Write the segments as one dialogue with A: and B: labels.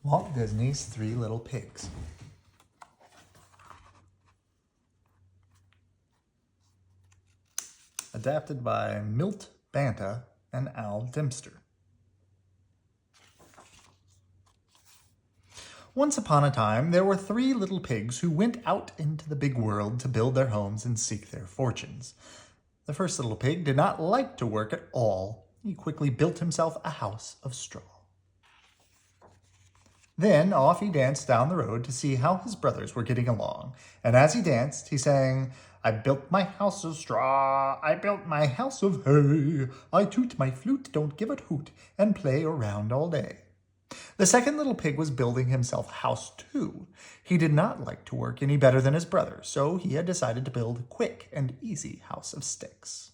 A: Walt Disney's Three Little Pigs. Adapted by Milt Banta and Al Dempster. Once upon a time, there were three little pigs who went out into the big world to build their homes and seek their fortunes. The first little pig did not like to work at all. He quickly built himself a house of straw. Then off he danced down the road to see how his brothers were getting along. And as he danced, he sang, "I built my house of straw, I built my house of hay. I toot my flute, don't give a hoot, and play around all day." The second little pig was building himself a house too. He did not like to work any better than his brother, so he had decided to build a quick and easy house of sticks.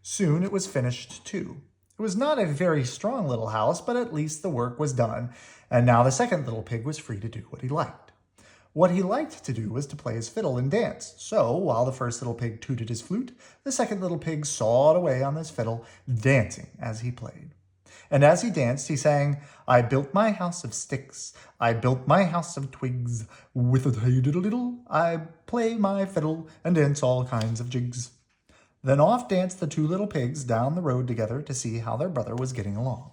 A: Soon it was finished too. It was not a very strong little house, but at least the work was done, and now the second little pig was free to do what he liked. What he liked to do was to play his fiddle and dance, so while the first little pig tooted his flute, the second little pig sawed away on his fiddle, dancing as he played. And as he danced, he sang, "I built my house of sticks, I built my house of twigs, with a hey-diddle-diddle, I play my fiddle and dance all kinds of jigs." Then off danced the two little pigs down the road together to see how their brother was getting along.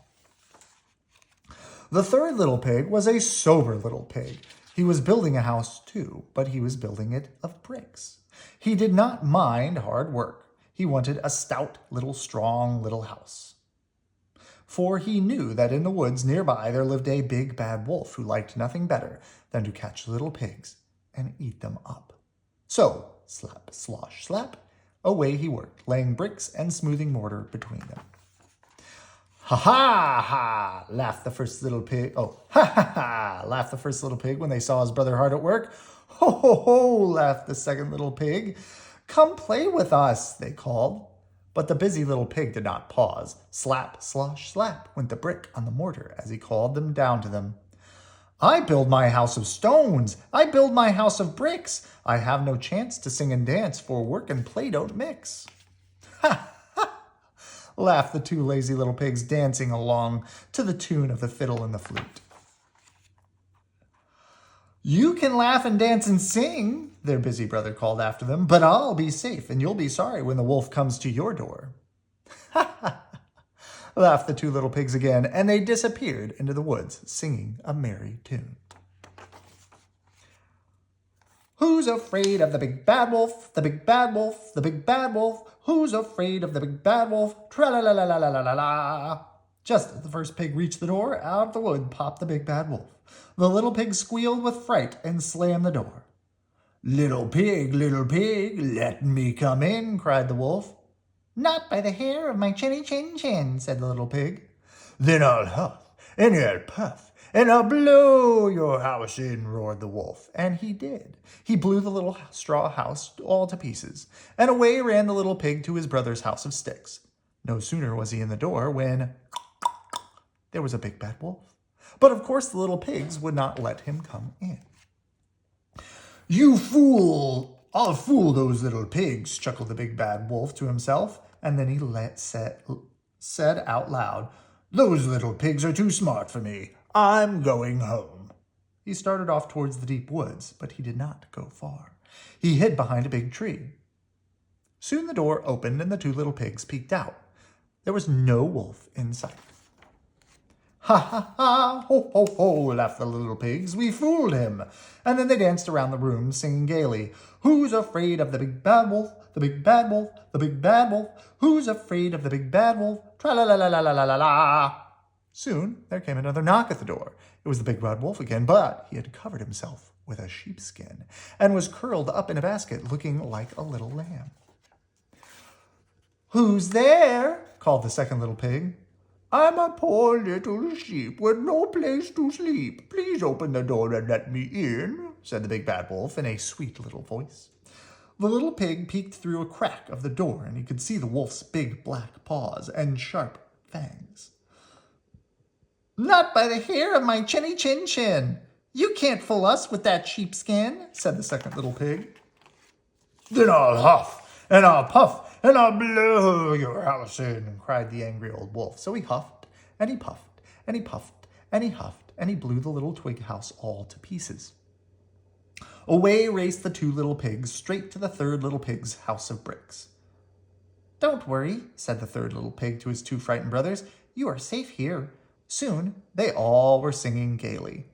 A: The third little pig was a sober little pig. He was building a house too, but he was building it of bricks. He did not mind hard work. He wanted a stout, strong little house. For he knew that in the woods nearby there lived a big bad wolf who liked nothing better than to catch little pigs and eat them up. So, slap, slosh, slap, away he worked, laying bricks and smoothing mortar between them. "Ha ha ha!" laughed the first little pig. "Oh, ha ha ha!" laughed the first little pig when they saw his brother hard at work. "Ho ho ho!" laughed the second little pig. "Come play with us," they called. But the busy little pig did not pause. Slap, slosh, slap went the brick on the mortar as he called them down to them. "I build my house of stones, I build my house of bricks. I have no chance to sing and dance, for work and play don't mix." "Ha ha!" laughed the two lazy little pigs, dancing along to the tune of the fiddle and the flute. "You can laugh and dance and sing," their busy brother called after them, "but I'll be safe and you'll be sorry when the wolf comes to your door." "Ha ha!" laughed the two little pigs again, and they disappeared into the woods, singing a merry tune. "Who's afraid of the big bad wolf? The big bad wolf, the big bad wolf. Who's afraid of the big bad wolf? Tra-la-la-la-la-la-la-la." Just as the first pig reached the door, out of the wood popped the big bad wolf. The little pig squealed with fright and slammed the door. Little pig, let me come in," cried the wolf. "Not by the hair of my chinny chin chin," said the little pig. "Then I'll huff, and I'll puff, and I'll blow your house in," roared the wolf. And he did. He blew the little straw house all to pieces, and away ran the little pig to his brother's house of sticks. No sooner was he in the door when there was a big bad wolf. But of course the little pigs would not let him come in. "You fool! I'll fool those little pigs," chuckled the big bad wolf to himself, and then he said out loud, "Those little pigs are too smart for me. I'm going home." He started off towards the deep woods, but he did not go far. He hid behind a big tree. Soon the door opened and the two little pigs peeked out. There was no wolf in sight. "Ha ha ha! Ho ho ho!" laughed the little pigs. "We fooled him." And then they danced around the room, singing gaily, "Who's afraid of the big bad wolf? The big bad wolf, the big bad wolf. Who's afraid of the big bad wolf? Tra-la-la-la-la-la-la-la." Soon there came another knock at the door. It was the big bad wolf again, but he had covered himself with a sheepskin and was curled up in a basket, looking like a little lamb. "Who's there?" called the second little pig. "I'm a poor little sheep with no place to sleep. Please open the door and let me in," said the big bad wolf in a sweet little voice. The little pig peeked through a crack of the door, and he could see the wolf's big black paws and sharp fangs. "Not by the hair of my chinny chin chin. You can't fool us with that sheepskin," said the second little pig. "Then I'll huff, and I'll puff, and I'll blow your house in," cried the angry old wolf. So he huffed, and he puffed, and he puffed, and he huffed, and he blew the little twig house all to pieces. Away raced the 2 little pigs straight to the 3rd little pig's house of bricks. "Don't worry," said the 3rd little pig to his 2 frightened brothers. "You are safe here." Soon they all were singing gaily.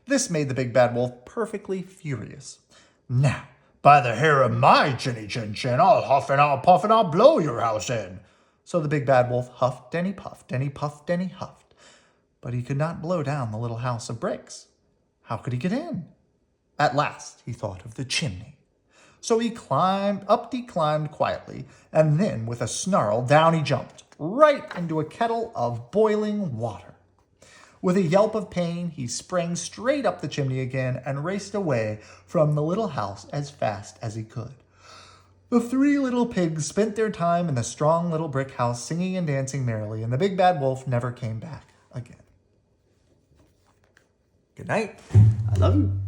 A: This made the big bad wolf perfectly furious. "Now, by the hair of my chinny chin chin, I'll huff and I'll puff and I'll blow your house in." So the big bad wolf huffed and he puffed and he puffed and he huffed. But he could not blow down the little house of bricks. How could he get in? At last he thought of the chimney. So he climbed quietly, and then with a snarl down he jumped, right into a kettle of boiling water. With a yelp of pain, he sprang straight up the chimney again and raced away from the little house as fast as he could. The 3 little pigs spent their time in the strong little brick house singing and dancing merrily, and the big bad wolf never came back again. Good night.
B: I love you.